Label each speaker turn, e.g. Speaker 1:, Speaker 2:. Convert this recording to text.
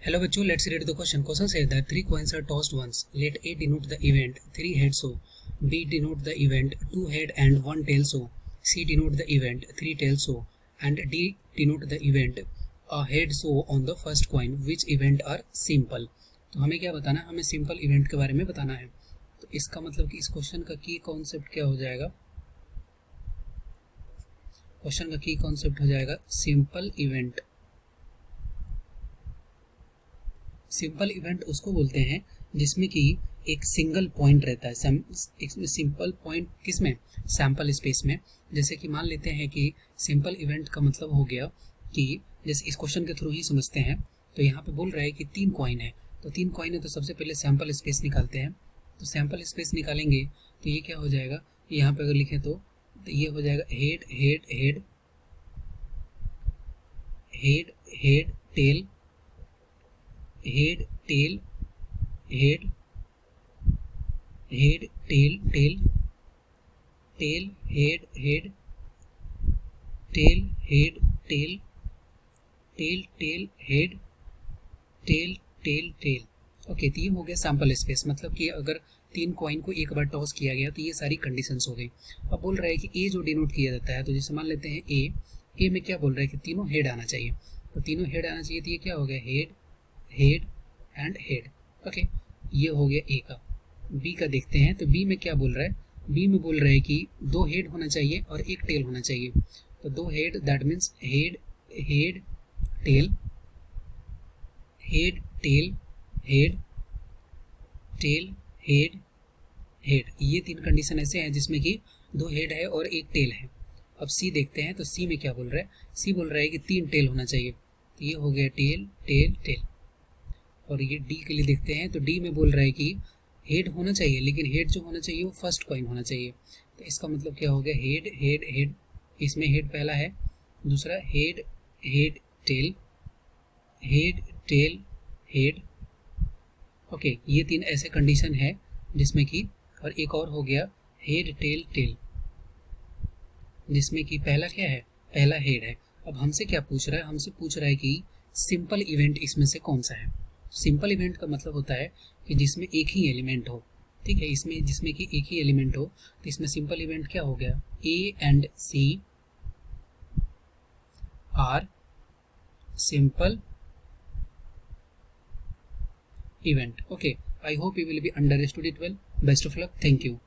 Speaker 1: Hello बच्चों, let's read the question. Question says that three coins are tossed once. Let A denote the event, three head so. B denote the event, two head and one tail so. C denote the event, three tail so. And D denote the event, a head so on the first coin. Which event are simple? तो हमें क्या बताना है? हमें simple event के बारे में बताना है. तो इसका मतलब कि इस क्वेश्चन का की कॉन्सेप्ट क्या हो जाएगा? क्वेश्चन का की कॉन्सेप्ट हो जाएगा सिंपल इवेंट. सिंपल इवेंट उसको बोलते हैं जिसमें कि एक सिंगल पॉइंट रहता है. सिंपल पॉइंट किस में? सैंपल स्पेस में. जैसे कि मान लेते हैं कि सिंपल इवेंट का मतलब हो गया कि जैसे इस क्वेश्चन के थ्रू ही समझते हैं. तो यहाँ पे बोल रहा है कि तीन कॉइन है, तो तीन कॉइन है तो सबसे पहले सैंपल स्पेस निकालते हैं. तो सैंपल स्पेस निकालेंगे तो ये क्या हो जाएगा? यहाँ पे अगर लिखें तो ये हो जाएगा head head head head head tail head tail head head tail tail tail head head tail head tail tail tail head tail tail tail. Okay, तो ये हो गया सैंपल स्पेस. मतलब कि अगर तीन कॉइन को एक बार टॉस किया गया तो ये सारी कंडीशंस हो गई. अब बोल रहा है कि ए जो डिनोट किया जाता है, तो जैसे मान लेते हैं ए में क्या बोल रहा है कि तीनों हेड आना चाहिए. तो तीनों हेड आना चाहिए, तो ये क्या हो गया? Head head and head. Okay, ये हो गया ए का. बी का देखते हैं तो बी में क्या बोल रहा है? बी में बोल रहा है कि दो हेड होना चाहिए और एक टेल होना चाहिए. तो दो head, that means head head tail head tail head tail head head. ये तीन कंडीशन ऐसे हैं जिसमें कि दो हेड है और एक टेल है. अब सी देखते हैं तो सी में क्या बोल रहा है? सी बोल रहा है कि तीन टेल होना चाहिए. तो ये हो गया टेल टेल टेल. और ये डी के लिए देखते हैं तो डी में बोल रहा है कि हेड होना चाहिए, लेकिन हेड जो होना चाहिए वो फर्स्ट कॉइन होना चाहिए. तो इसका मतलब क्या हो गया? Head head head. इसमें हेड पहला है, दूसरा head head tail head tail head. Okay, ये तीन ऐसे कंडीशन है जिसमें कि, और एक और हो गया हेड टेल टेल, जिसमें कि पहला क्या है? पहला हेड है. अब हमसे क्या पूछ रहा है? हमसे पूछ रहा है कि सिंपल इवेंट इसमें से कौन सा है. सिंपल इवेंट का मतलब होता है कि जिसमें एक ही एलिमेंट हो. ठीक है, इसमें जिसमें कि एक ही एलिमेंट हो, तो इसमें सिंपल इवेंट क्या हो गया? A and C R simple event. Okay, I hope you will be understood it well. Best of luck. Thank you.